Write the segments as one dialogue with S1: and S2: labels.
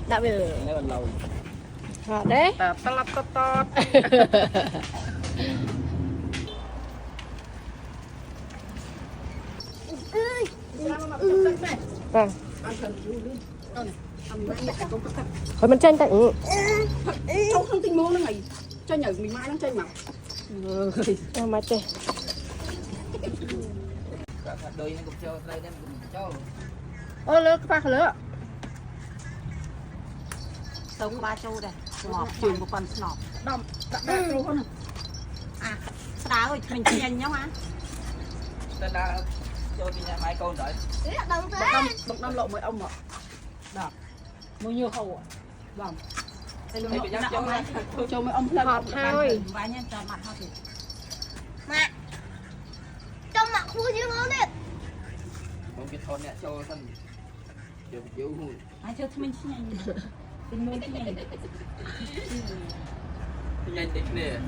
S1: Đã bây giờ
S2: Lấy bằng lâu.
S1: đấy
S2: Ta lắp to.
S1: vâng khỏi mình tranh tại
S2: Cháu không tin mua nó ngày cho nhờ mình mai nó chơi mà.
S1: mà chơi
S2: Đôi nó cũng cho đây đem cũng cho.
S1: lỡ cái lỡ
S3: sống ba châu đây ngọt chuyển một phần ngọt
S2: Đâm đã trâu không.
S3: à đá ơi mình nhanh nhau á
S2: Ta đã cho đi nhà mai con rồi. Bậc năm lộ mấy ông ạ. Đó. Bao nhiêu hầu ạ? Vâng. Đây là cho mấy ông
S1: họp thôi
S3: vài nhân cho mặt họ thì
S4: Mẹ trong mặt khu chứ ngon đấy.
S2: Không biết thôn nè cho thân. Điều chịu.
S3: ai chơi mình nhanh tình môn nhanh
S2: Nhanh địch nè.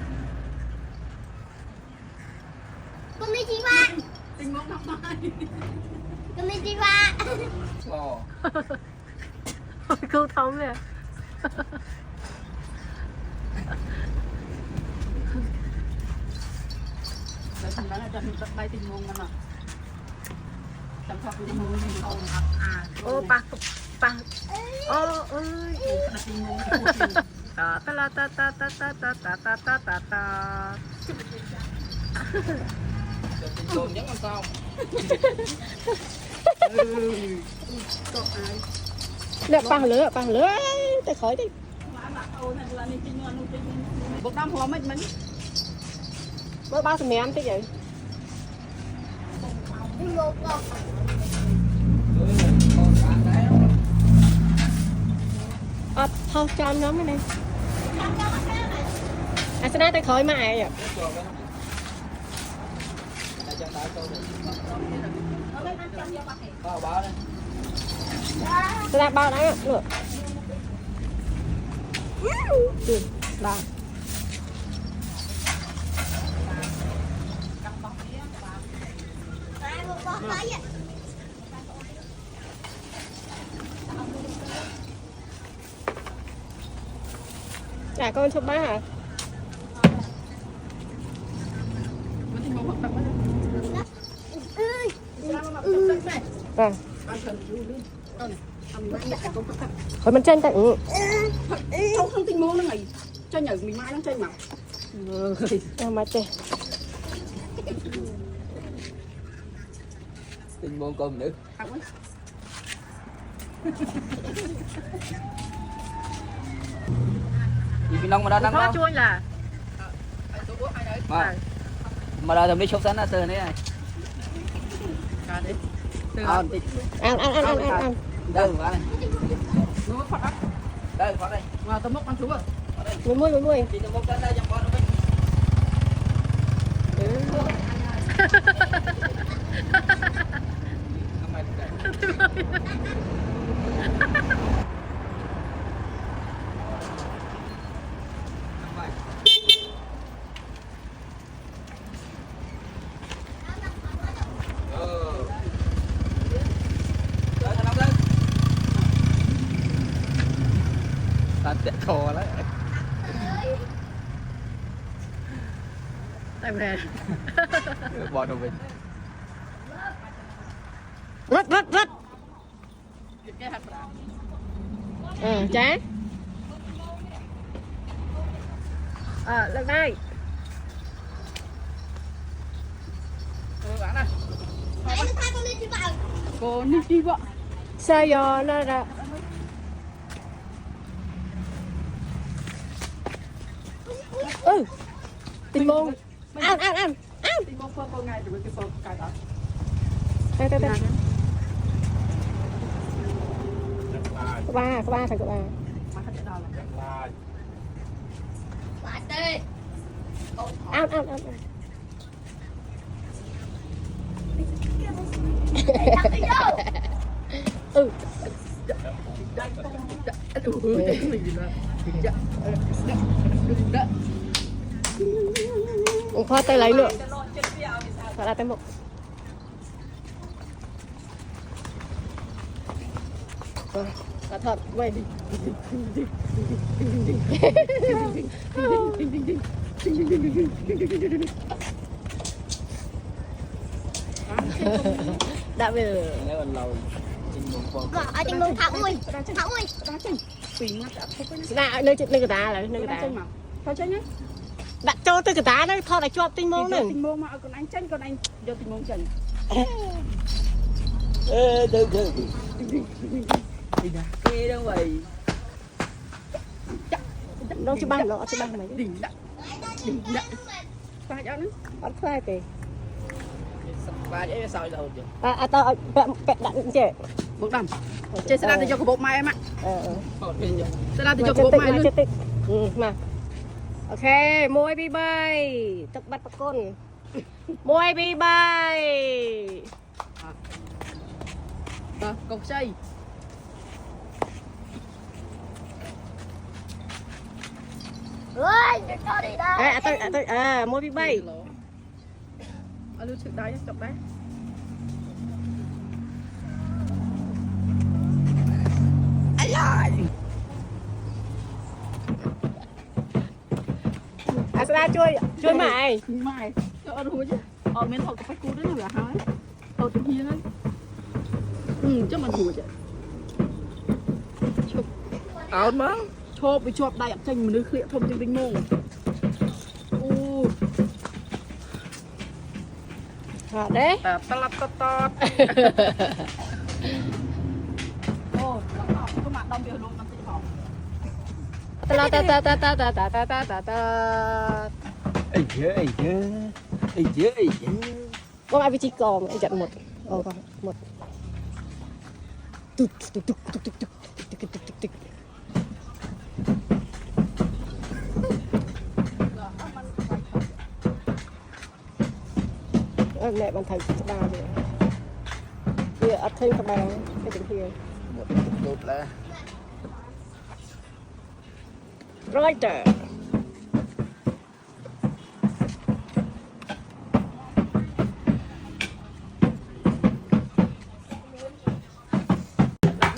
S4: Konnichiwa.
S2: Tình mong năm nay.
S4: Konnichiwa.
S2: Bò.
S1: câu thống nè
S2: Để thành ra là cho mình bay tình mong mà. Chẳng thoát tình mong gì không.
S1: ô ba ô ơi
S2: Tình mong
S1: ta ta la ta ta ta ta ta ta ta ta ta ta
S2: tình mong nhắn con sao.
S1: nè bằng lửa tay khỏi đi
S2: Bậc năm hoa mấy
S1: mới bao giờ mẹ ăn thế vậy thôi cho em nhóm cái này sẽ nói tay khỏi mà ai vậy sẽ ra bao đấy nữa ba con chụp ba hả? Vâng. Khỏi mình tranh tại
S2: Cháu không tin mua nó ngày cho nhờ mình mai nó chơi mà.
S1: mà chơi
S2: Tình môn cơm nữa. Chị nông mà đó nắng
S1: có
S2: không?
S1: chua là
S2: Mà đó thầm đi chụp sẵn là từ này này. Ăn đâu vào đây. Đây vào đây. Vào tao mốc ăn xuống rồi.
S1: Mười
S2: Chị tao mốc đến đây trong con nó mới. Tẹt khô đấy.
S1: tại về
S2: Bỏ đồ về.
S1: rất chán lần đây
S2: Cô đi vợ.
S1: sao giờ nó ra tình môn ăn
S2: Tình môn phơ ngày rồi cái phơ cài đó.
S1: đây có ba thằng có ba
S2: Mà khách đó là.
S1: ăn khoa tay lấy nữa phải là tay một cả thật vậy đã bây giờ
S2: nếu mình lâu
S4: Mà ở trên mông thả ui. Thả ui.
S1: đã nơi người ta là nơi người ta
S2: thôi chứ nhé
S1: đã cho tới người ta đấy thôi là cho tinh môn nữa
S2: tình môn mà còn anh chân còn anh vô tình môn chân
S3: Được
S2: đi ra kia đâu vậy
S1: đâu chứ băng nó chứ băng mày
S2: đỉnh đặng phải cho nó
S1: bắt phai kì
S2: và để sao đâu chứ
S1: tao bẹ đặng chứ
S2: một đầm trên xe đạp thì cho cái bộ mai em ạ xe đạp thì cho
S1: cho
S2: cái bộ mai luôn
S1: mà ok môi bi bay tập bắt bắt con môi bi bay
S2: cột xây
S4: Ui, cho đi đâu.
S1: môi bi bay
S2: ở lưu sự đấy chọc đấy
S1: ra chui mày
S2: mai cho rồi chứ ở bên họ có phải cú đấy là hái họ tự nhiên đấy chắc mà thua chứ áo má cho bị chọp đại tranh mà nước khịa thông trên tinh môn
S1: đấy
S2: ta lắp ta ô có mặt đông biểu luôn nó sẽ phòng
S1: có ai vị trí còn ai chặn một còn một tụt tụt tụt tụt tụt tụt tụt tụt tụt mẹ bằng thầy các ba rồi bây giờ thêm các ba cái tiếng kia
S2: một là
S1: Reuters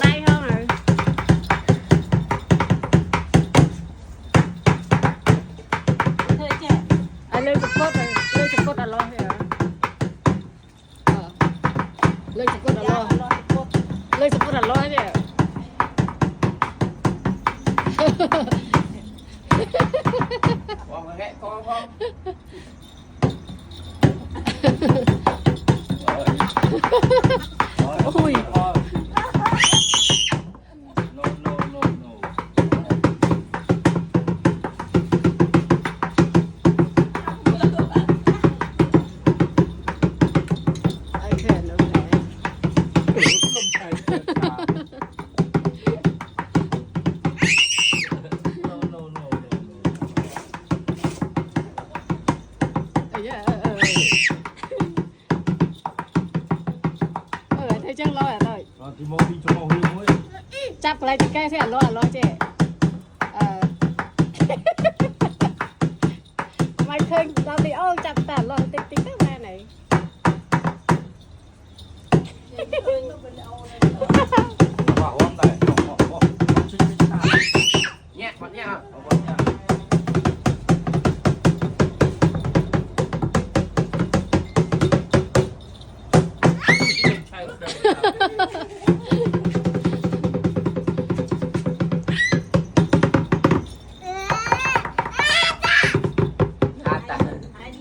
S1: đây không rồi lên chụp cốt rồi lên chụp cốt là lo rồi lên chụp cốt là lo lên chụp cốt là lo chứ
S2: con ghé con không
S1: ui chắp lại cái thế lo chứ mày khơi tao đi ô chắp ta lo tích tích cái này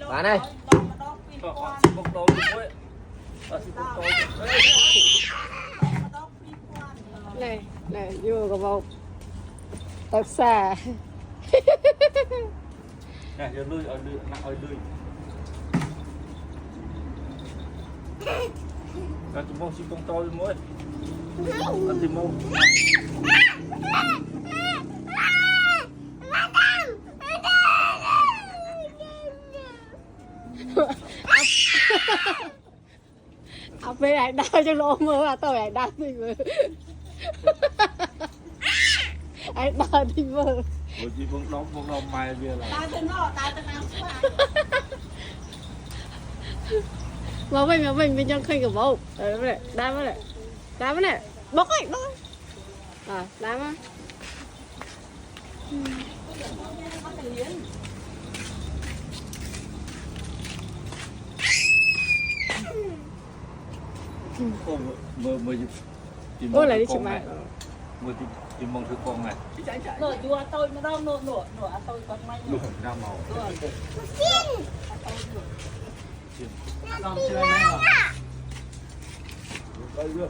S2: bạn ơi
S1: này vô có vào tập xa
S5: nè giờ lươi ở lươi là tụi mong xin con to mỗi ăn thì mong
S1: học về ảnh đau cho lỗ mơ à tôi ảnh đau thì mơ ảnh đau thì mơ
S5: bởi vì con đóng mai kia là
S1: mà mình bên trong khơi của bố đá với này bóc ấy đó Rồi, lắm á. Ôi lại đi chụp mày.
S5: Mưa tìm mong thứ con này.
S2: Nửa chùa tôi mà đâu nửa tôi còn may.
S5: Lục ra màu.
S4: Xin.
S5: Đây chưa?